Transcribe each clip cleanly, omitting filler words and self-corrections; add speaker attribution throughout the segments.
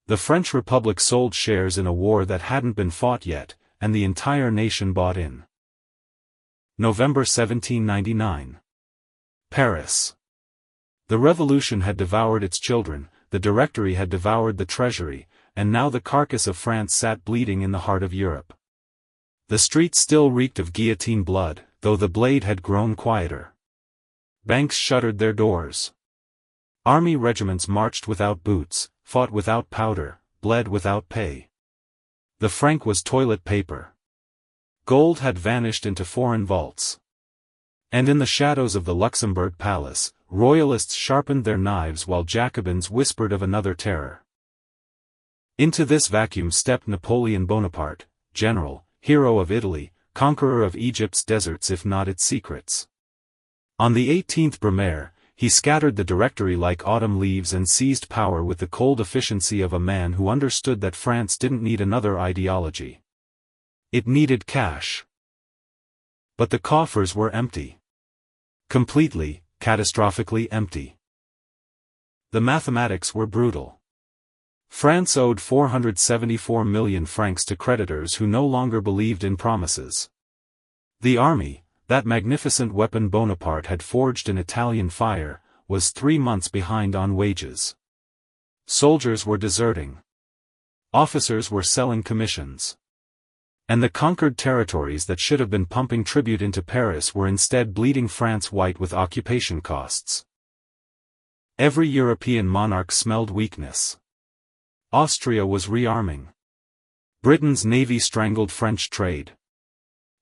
Speaker 1: The French Republic sold shares in a war that hadn't been fought yet, and the entire nation bought in. November 1799. Paris. The revolution had devoured its children, the Directory had devoured the treasury, and now the carcass of France sat bleeding in the heart of Europe. The streets still reeked of guillotine blood, though the blade had grown quieter. Banks shuttered their doors. Army regiments marched without boots, fought without powder, bled without pay. The franc was toilet paper. Gold had vanished into foreign vaults. And in the shadows of the Luxembourg Palace, royalists sharpened their knives while Jacobins whispered of another terror. Into this vacuum stepped Napoleon Bonaparte, general, hero of Italy, conqueror of Egypt's deserts if not its secrets. On the 18th Brumaire, he scattered the Directory like autumn leaves and seized power with the cold efficiency of a man who understood that France didn't need another ideology. It needed cash. But the coffers were empty. Completely, catastrophically empty. The mathematics were brutal. France owed 474 million francs to creditors who no longer believed in promises. The army, that magnificent weapon Bonaparte had forged in Italian fire, was 3 months behind on wages. Soldiers were deserting. Officers were selling commissions. And the conquered territories that should have been pumping tribute into Paris were instead bleeding France white with occupation costs. Every European monarch smelled weakness. Austria was rearming. Britain's navy strangled French trade.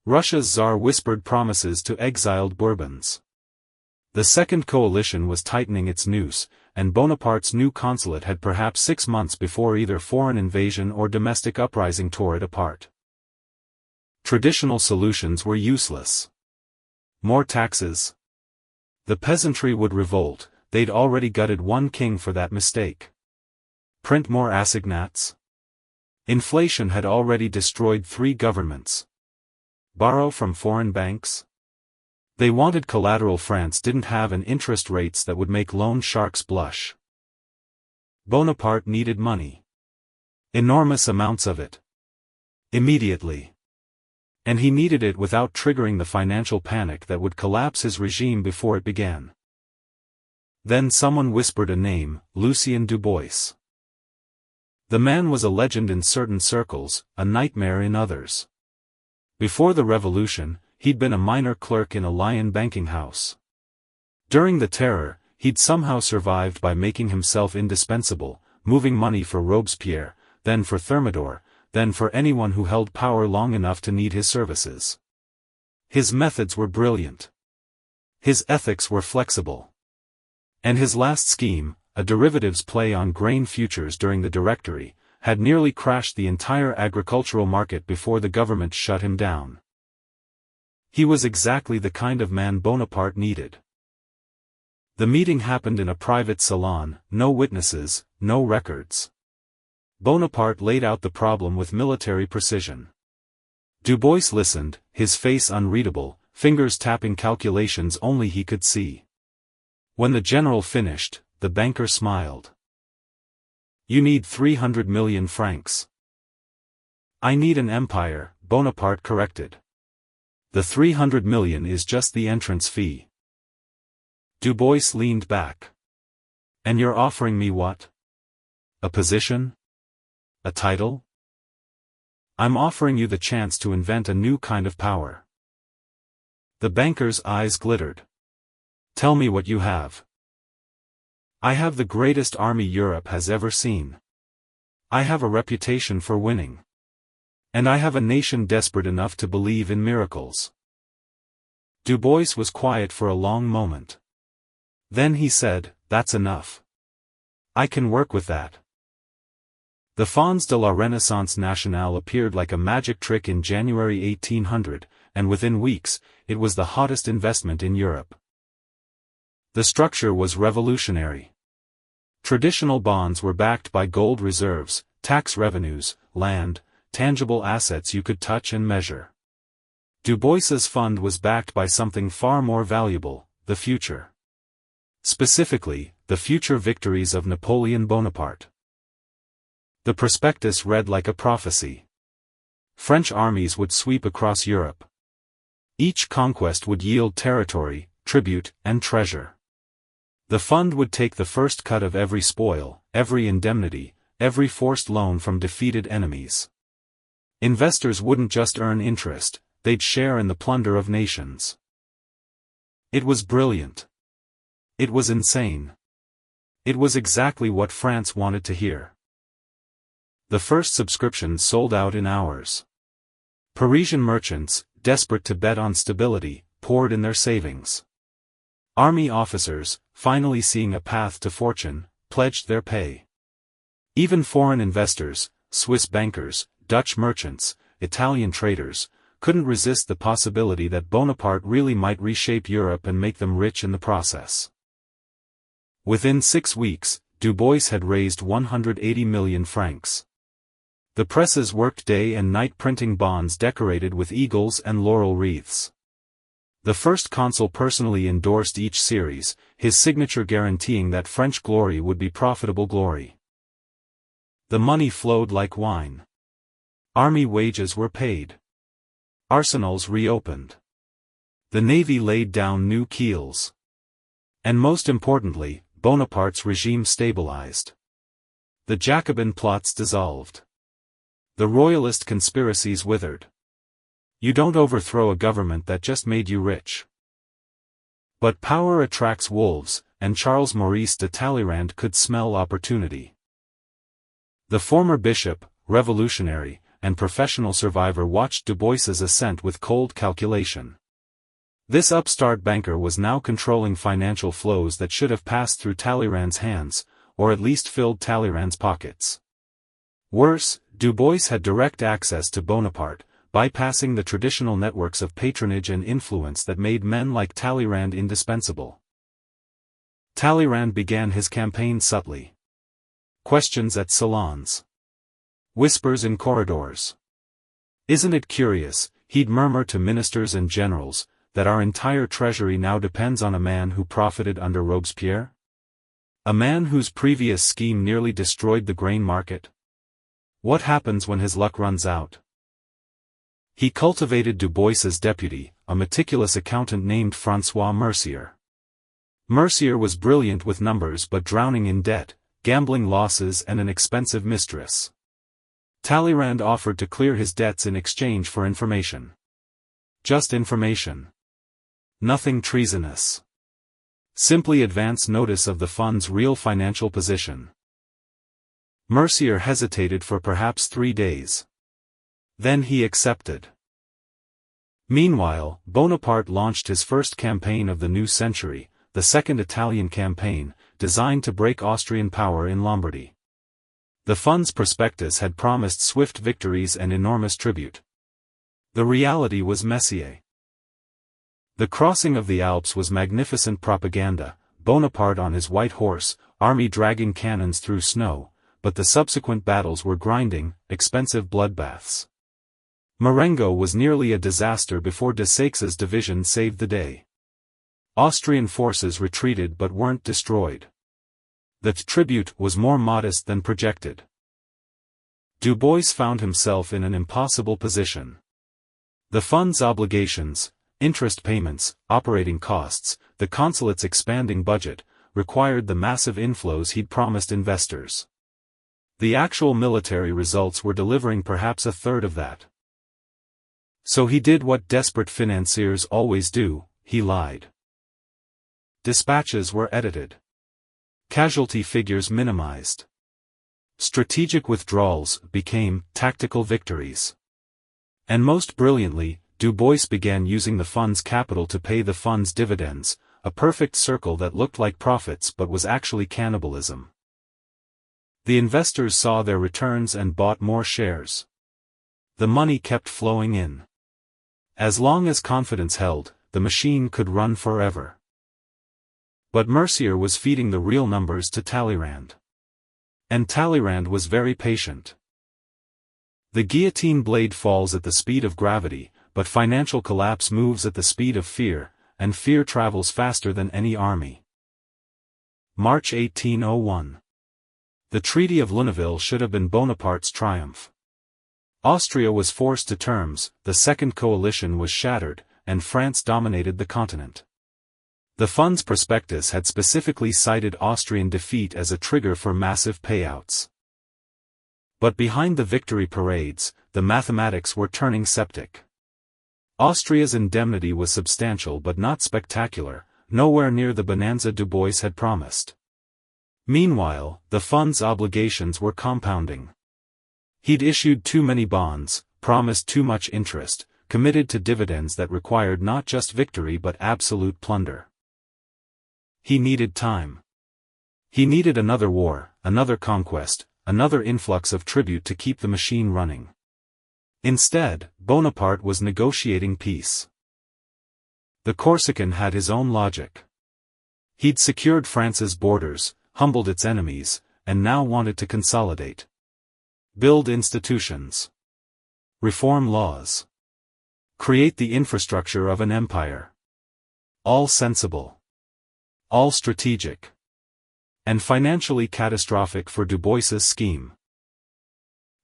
Speaker 1: Russia's Tsar whispered promises to exiled Bourbons. The Second Coalition was tightening its noose, and Bonaparte's new consulate had perhaps 6 months before either foreign invasion or domestic uprising tore it apart. Traditional solutions were useless. More taxes. The peasantry would revolt, they'd already gutted one king for that mistake. Print more assignats? Inflation had already destroyed 3 governments. Borrow from foreign banks? They wanted collateral. France didn't have an interest rates that would make loan sharks blush. Bonaparte needed money. Enormous amounts of it. Immediately. And he needed it without triggering the financial panic that would collapse his regime before it began. Then someone whispered a name, Lucien Dubois. The man was a legend in certain circles, a nightmare in others. Before the revolution, he'd been a minor clerk in a Lyon banking house. During the terror, he'd somehow survived by making himself indispensable, moving money for Robespierre, then for Thermidor, then for anyone who held power long enough to need his services. His methods were brilliant. His ethics were flexible. And his last scheme, a derivatives play on grain futures during the Directory, had nearly crashed the entire agricultural market before the government shut him down. He was exactly the kind of man Bonaparte needed. The meeting happened in a private salon, no witnesses, no records. Bonaparte laid out the problem with military precision. Dubois listened, his face unreadable, fingers tapping calculations only he could see. When the general finished, the banker smiled. You need 300 million francs. I need an empire, Bonaparte corrected. The 300 million is just the entrance fee. Dubois leaned back. And you're offering me what? A position? A title? I'm offering you the chance to invent a new kind of power. The banker's eyes glittered. Tell me what you have. I have the greatest army Europe has ever seen. I have a reputation for winning. And I have a nation desperate enough to believe in miracles. Dubois was quiet for a long moment. Then he said, that's enough. I can work with that. The Fonds de la Renaissance Nationale appeared like a magic trick in January 1800, and within weeks, it was the hottest investment in Europe. The structure was revolutionary. Traditional bonds were backed by gold reserves, tax revenues, land, tangible assets you could touch and measure. Dubois's fund was backed by something far more valuable, the future. Specifically, the future victories of Napoleon Bonaparte. The prospectus read like a prophecy. French armies would sweep across Europe. Each conquest would yield territory, tribute, and treasure. The fund would take the first cut of every spoil, every indemnity, every forced loan from defeated enemies. Investors wouldn't just earn interest, they'd share in the plunder of nations. It was brilliant. It was insane. It was exactly what France wanted to hear. The first subscriptions sold out in hours. Parisian merchants, desperate to bet on stability, poured in their savings. Army officers, finally seeing a path to fortune, pledged their pay. Even foreign investors, Swiss bankers, Dutch merchants, Italian traders, couldn't resist the possibility that Bonaparte really might reshape Europe and make them rich in the process. Within 6 weeks, Dubois had raised 180 million francs. The presses worked day and night printing bonds decorated with eagles and laurel wreaths. The First Consul personally endorsed each series, his signature guaranteeing that French glory would be profitable glory. The money flowed like wine. Army wages were paid. Arsenals reopened. The navy laid down new keels. And most importantly, Bonaparte's regime stabilized. The Jacobin plots dissolved. The royalist conspiracies withered. You don't overthrow a government that just made you rich. But power attracts wolves, and Charles Maurice de Talleyrand could smell opportunity. The former bishop, revolutionary, and professional survivor watched Dubois's ascent with cold calculation. This upstart banker was now controlling financial flows that should have passed through Talleyrand's hands, or at least filled Talleyrand's pockets. Worse, Dubois had direct access to Bonaparte, bypassing the traditional networks of patronage and influence that made men like Talleyrand indispensable. Talleyrand began his campaign subtly. Questions at salons. Whispers in corridors. "Isn't it curious," he'd murmur to ministers and generals, "that our entire treasury now depends on a man who profited under Robespierre? A man whose previous scheme nearly destroyed the grain market? What happens when his luck runs out?" He cultivated Dubois's deputy, a meticulous accountant named François Mercier. Mercier was brilliant with numbers but drowning in debt, gambling losses and an expensive mistress. Talleyrand offered to clear his debts in exchange for information. Just information. Nothing treasonous. Simply advance notice of the fund's real financial position. Mercier hesitated for perhaps 3 days. Then he accepted. Meanwhile, Bonaparte launched his first campaign of the new century, the Second Italian Campaign, designed to break Austrian power in Lombardy. The fund's prospectus had promised swift victories and enormous tribute. The reality was Messier. The crossing of the Alps was magnificent propaganda, Bonaparte on his white horse, army dragging cannons through snow, but the subsequent battles were grinding, expensive bloodbaths. Marengo was nearly a disaster before de Saix's division saved the day. Austrian forces retreated but weren't destroyed. The tribute was more modest than projected. Dubois found himself in an impossible position. The fund's obligations, interest payments, operating costs, the consulate's expanding budget, required the massive inflows he'd promised investors. The actual military results were delivering perhaps a third of that. So he did what desperate financiers always do, he lied. Dispatches were edited. Casualty figures minimized. Strategic withdrawals became tactical victories. And most brilliantly, Dubois began using the fund's capital to pay the fund's dividends, a perfect circle that looked like profits but was actually cannibalism. The investors saw their returns and bought more shares. The money kept flowing in. As long as confidence held, the machine could run forever. But Mercier was feeding the real numbers to Talleyrand. And Talleyrand was very patient. The guillotine blade falls at the speed of gravity, but financial collapse moves at the speed of fear, and fear travels faster than any army. March 1801. The Treaty of Lunéville should have been Bonaparte's triumph. Austria was forced to terms, the Second Coalition was shattered, and France dominated the continent. The fund's prospectus had specifically cited Austrian defeat as a trigger for massive payouts. But behind the victory parades, the mathematics were turning septic. Austria's indemnity was substantial but not spectacular, nowhere near the bonanza Dubois had promised. Meanwhile, the fund's obligations were compounding. He'd issued too many bonds, promised too much interest, committed to dividends that required not just victory but absolute plunder. He needed time. He needed another war, another conquest, another influx of tribute to keep the machine running. Instead, Bonaparte was negotiating peace. The Corsican had his own logic. He'd secured France's borders, humbled its enemies, and now wanted to consolidate. Build institutions. Reform laws. Create the infrastructure of an empire. All sensible. All strategic. And financially catastrophic for Dubois's scheme.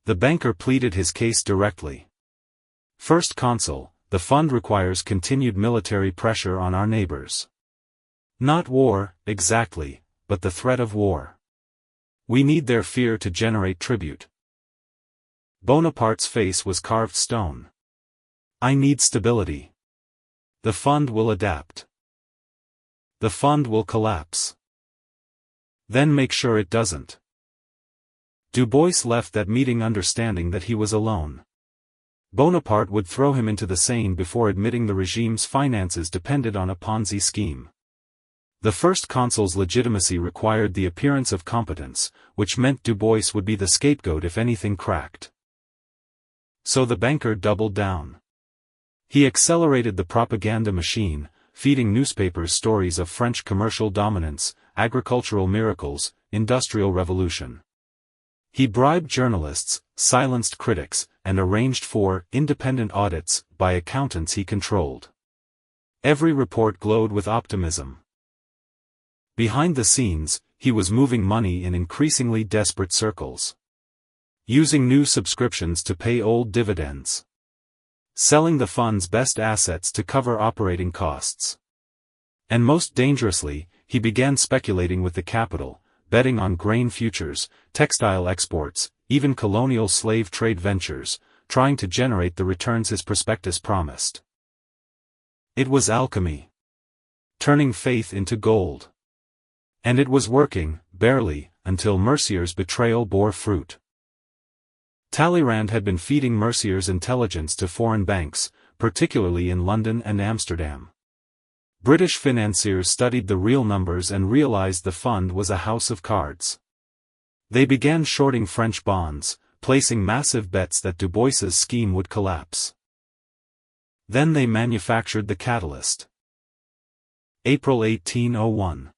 Speaker 1: The banker pleaded his case directly. First Consul, the fund requires continued military pressure on our neighbors. Not war, exactly, but the threat of war. We need their fear to generate tribute. Bonaparte's face was carved stone. I need stability. The fund will adapt. The fund will collapse. Then make sure it doesn't. Dubois left that meeting understanding that he was alone. Bonaparte would throw him into the Seine before admitting the regime's finances depended on a Ponzi scheme. The First Consul's legitimacy required the appearance of competence, which meant Dubois would be the scapegoat if anything cracked. So the banker doubled down. He accelerated the propaganda machine, feeding newspapers stories of French commercial dominance, agricultural miracles, industrial revolution. He bribed journalists, silenced critics, and arranged for independent audits by accountants he controlled. Every report glowed with optimism. Behind the scenes, he was moving money in increasingly desperate circles. Using new subscriptions to pay old dividends. Selling the fund's best assets to cover operating costs. And most dangerously, he began speculating with the capital, betting on grain futures, textile exports, even colonial slave trade ventures, trying to generate the returns his prospectus promised. It was alchemy. Turning faith into gold. And it was working, barely, until Mercier's betrayal bore fruit. Talleyrand had been feeding Mercier's intelligence to foreign banks, particularly in London and Amsterdam. British financiers studied the real numbers and realized the fund was a house of cards. They began shorting French bonds, placing massive bets that Dubois's scheme would collapse. Then they manufactured the catalyst. April 1801.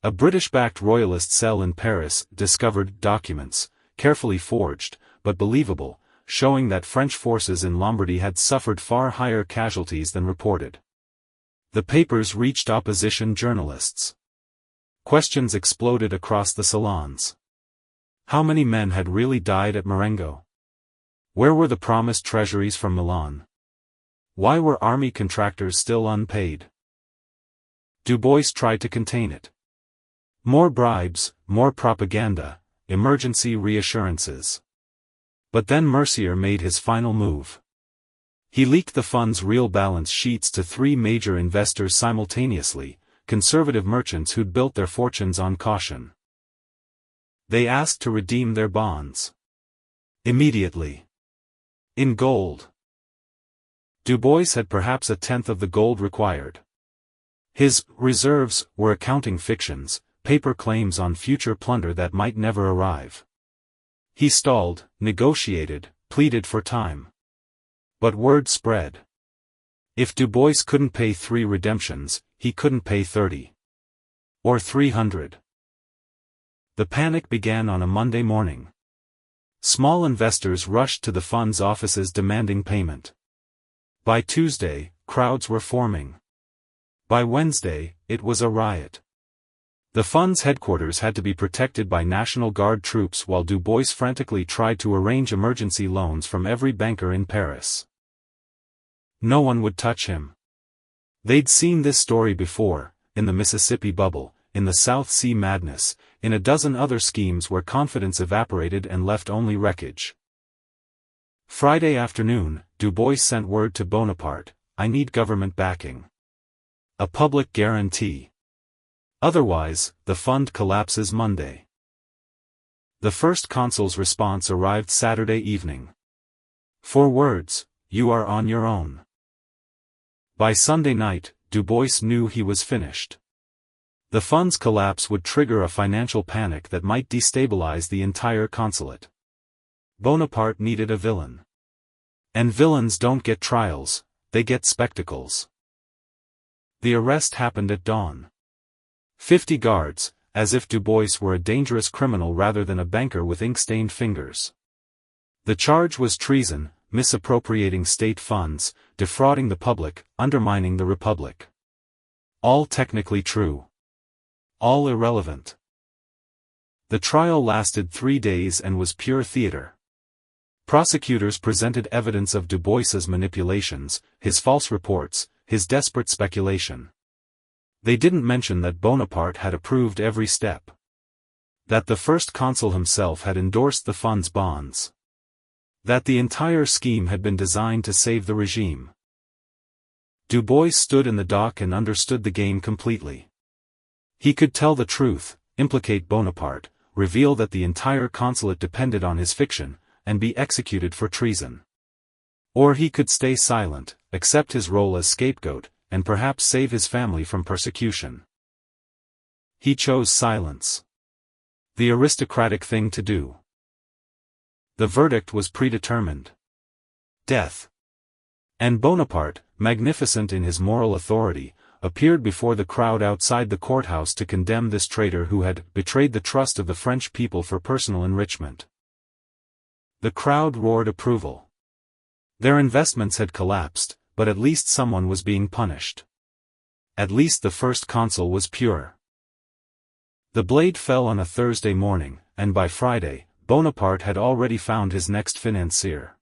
Speaker 1: A British-backed royalist cell in Paris discovered documents, carefully forged, but believable, showing that French forces in Lombardy had suffered far higher casualties than reported. The papers reached opposition journalists. Questions exploded across the salons. How many men had really died at Marengo? Where were the promised treasuries from Milan? Why were army contractors still unpaid? Dubois tried to contain it. More bribes, more propaganda, emergency reassurances. But then Mercier made his final move. He leaked the fund's real balance sheets to 3 major investors simultaneously, conservative merchants who'd built their fortunes on caution. They asked to redeem their bonds. Immediately. In gold. Dubois had perhaps a tenth of the gold required. His reserves were accounting fictions, paper claims on future plunder that might never arrive. He stalled, negotiated, pleaded for time. But word spread. If Dubois couldn't pay 3 redemptions, he couldn't pay 30. Or 300. The panic began on a Monday morning. Small investors rushed to the fund's offices demanding payment. By Tuesday, crowds were forming. By Wednesday, it was a riot. The fund's headquarters had to be protected by National Guard troops while Dubois frantically tried to arrange emergency loans from every banker in Paris. No one would touch him. They'd seen this story before, in the Mississippi bubble, in the South Sea madness, in a dozen other schemes where confidence evaporated and left only wreckage. Friday afternoon, Dubois sent word to Bonaparte, "I need government backing. A public guarantee. Otherwise, the fund collapses Monday." The First Consul's response arrived Saturday evening. 4 words, "You are on your own." By Sunday night, Dubois knew he was finished. The fund's collapse would trigger a financial panic that might destabilize the entire consulate. Bonaparte needed a villain. And villains don't get trials, they get spectacles. The arrest happened at dawn. 50 guards, as if Dubois were a dangerous criminal rather than a banker with ink-stained fingers. The charge was treason, misappropriating state funds, defrauding the public, undermining the republic. All technically true. All irrelevant. The trial lasted 3 days and was pure theater. Prosecutors presented evidence of Dubois's manipulations, his false reports, his desperate speculation. They didn't mention that Bonaparte had approved every step. That the First Consul himself had endorsed the fund's bonds. That the entire scheme had been designed to save the regime. Dubois stood in the dock and understood the game completely. He could tell the truth, implicate Bonaparte, reveal that the entire consulate depended on his fiction, and be executed for treason. Or he could stay silent, accept his role as scapegoat, and perhaps save his family from persecution. He chose silence. The aristocratic thing to do. The verdict was predetermined. Death. And Bonaparte, magnificent in his moral authority, appeared before the crowd outside the courthouse to condemn this traitor who had betrayed the trust of the French people for personal enrichment. The crowd roared approval. Their investments had collapsed, but at least someone was being punished. At least the First Consul was pure. The blade fell on a Thursday morning, and by Friday, Bonaparte had already found his next financier.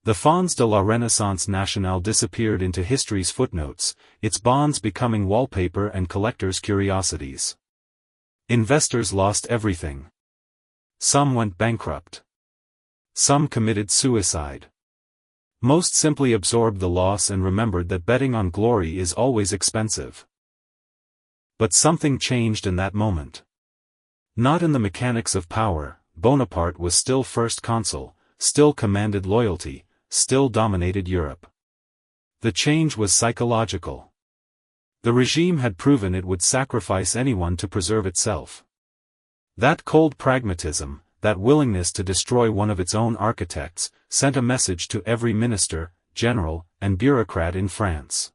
Speaker 1: The Fonds de la Renaissance Nationale disappeared into history's footnotes, its bonds becoming wallpaper and collectors' curiosities. Investors lost everything. Some went bankrupt. Some committed suicide. Most simply absorbed the loss and remembered that betting on glory is always expensive. But something changed in that moment. Not in the mechanics of power, Bonaparte was still First Consul, still commanded loyalty, still dominated Europe. The change was psychological. The regime had proven it would sacrifice anyone to preserve itself. That cold pragmatism, that willingness to destroy one of its own architects, sent a message to every minister, general, and bureaucrat in France.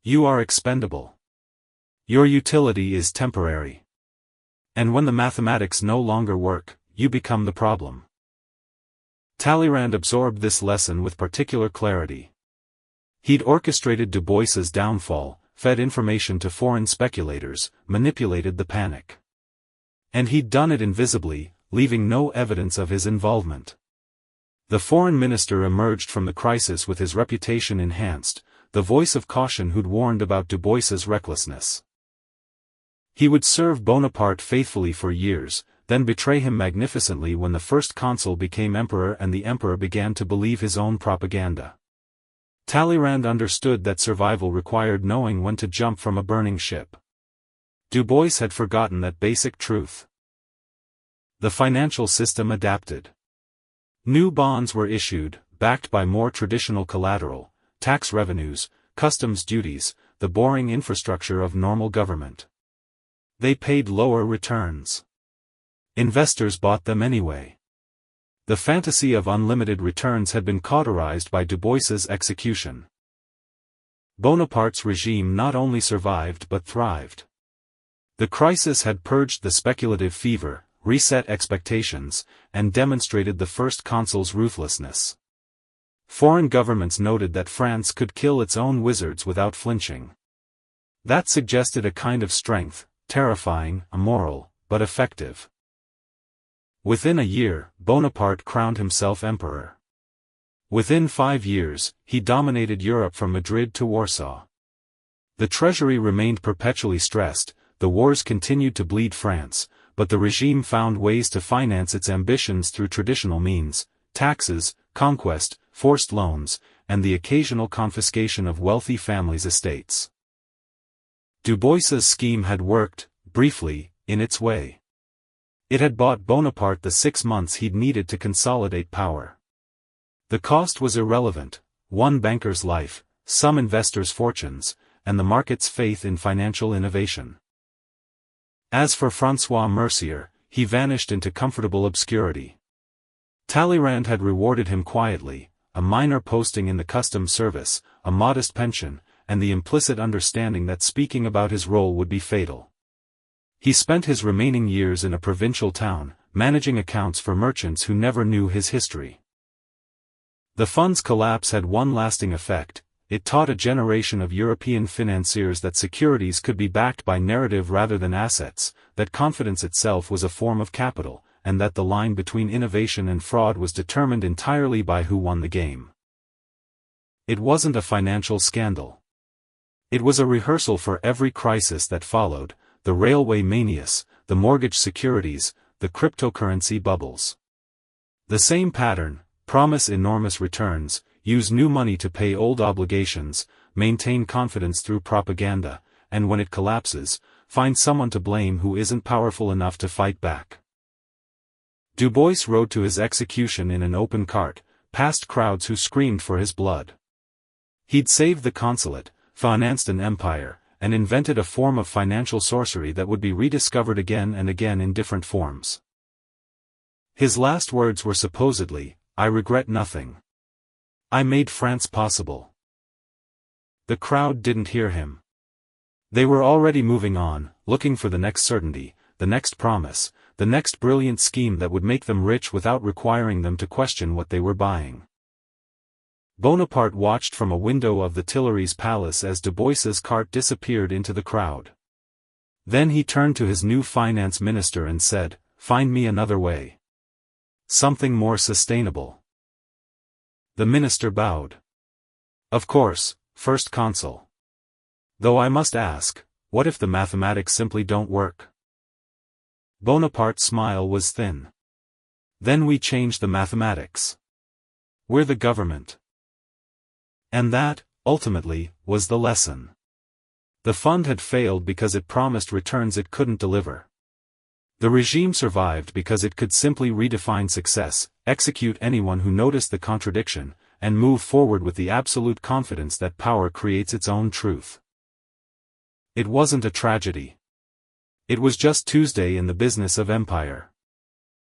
Speaker 1: You are expendable. Your utility is temporary. And when the mathematics no longer work, you become the problem. Talleyrand absorbed this lesson with particular clarity. He'd orchestrated Dubois's downfall, fed information to foreign speculators, manipulated the panic. And he'd done it invisibly, leaving no evidence of his involvement. The foreign minister emerged from the crisis with his reputation enhanced, the voice of caution who'd warned about Dubois's recklessness. He would serve Bonaparte faithfully for years, then betray him magnificently when the First Consul became emperor and the emperor began to believe his own propaganda. Talleyrand understood that survival required knowing when to jump from a burning ship. Dubois had forgotten that basic truth. The financial system adapted. New bonds were issued, backed by more traditional collateral, tax revenues, customs duties, the boring infrastructure of normal government. They paid lower returns. Investors bought them anyway. The fantasy of unlimited returns had been cauterized by Dubois's execution. Bonaparte's regime not only survived but thrived. The crisis had purged the speculative fever, reset expectations, and demonstrated the First Consul's ruthlessness. Foreign governments noted that France could kill its own wizards without flinching. That suggested a kind of strength, terrifying, immoral, but effective. Within a year, Bonaparte crowned himself emperor. Within 5 years, he dominated Europe from Madrid to Warsaw. The treasury remained perpetually stressed, the wars continued to bleed France, but the regime found ways to finance its ambitions through traditional means: taxes, conquest, forced loans, and the occasional confiscation of wealthy families' estates. Dubois's scheme had worked, briefly, in its way. It had bought Bonaparte the 6 months he'd needed to consolidate power. The cost was irrelevant: one banker's life, some investors' fortunes, and the market's faith in financial innovation. As for François Mercier, he vanished into comfortable obscurity. Talleyrand had rewarded him quietly: a minor posting in the customs service, a modest pension, and the implicit understanding that speaking about his role would be fatal. He spent his remaining years in a provincial town, managing accounts for merchants who never knew his history. The fund's collapse had one lasting effect: it taught a generation of European financiers that securities could be backed by narrative rather than assets, that confidence itself was a form of capital, and that the line between innovation and fraud was determined entirely by who won the game. It wasn't a financial scandal. It was a rehearsal for every crisis that followed: the railway manias, the mortgage securities, the cryptocurrency bubbles. The same pattern: promise enormous returns, use new money to pay old obligations, maintain confidence through propaganda, and when it collapses, find someone to blame who isn't powerful enough to fight back. Dubois rode to his execution in an open cart, past crowds who screamed for his blood. He'd saved the consulate, financed an empire, and invented a form of financial sorcery that would be rediscovered again and again in different forms. His last words were supposedly, "I regret nothing. I made France possible." The crowd didn't hear him. They were already moving on, looking for the next certainty, the next promise, the next brilliant scheme that would make them rich without requiring them to question what they were buying. Bonaparte watched from a window of the Tuileries Palace as Dubois's cart disappeared into the crowd. Then he turned to his new finance minister and said, "Find me another way. Something more sustainable." The minister bowed. "Of course, First Consul. Though I must ask, what if the mathematics simply don't work?" Bonaparte's smile was thin. "Then we change the mathematics. We're the government." And that, ultimately, was the lesson. The fund had failed because it promised returns it couldn't deliver. The regime survived because it could simply redefine success, execute anyone who noticed the contradiction, and move forward with the absolute confidence that power creates its own truth. It wasn't a tragedy. It was just Tuesday in the business of empire.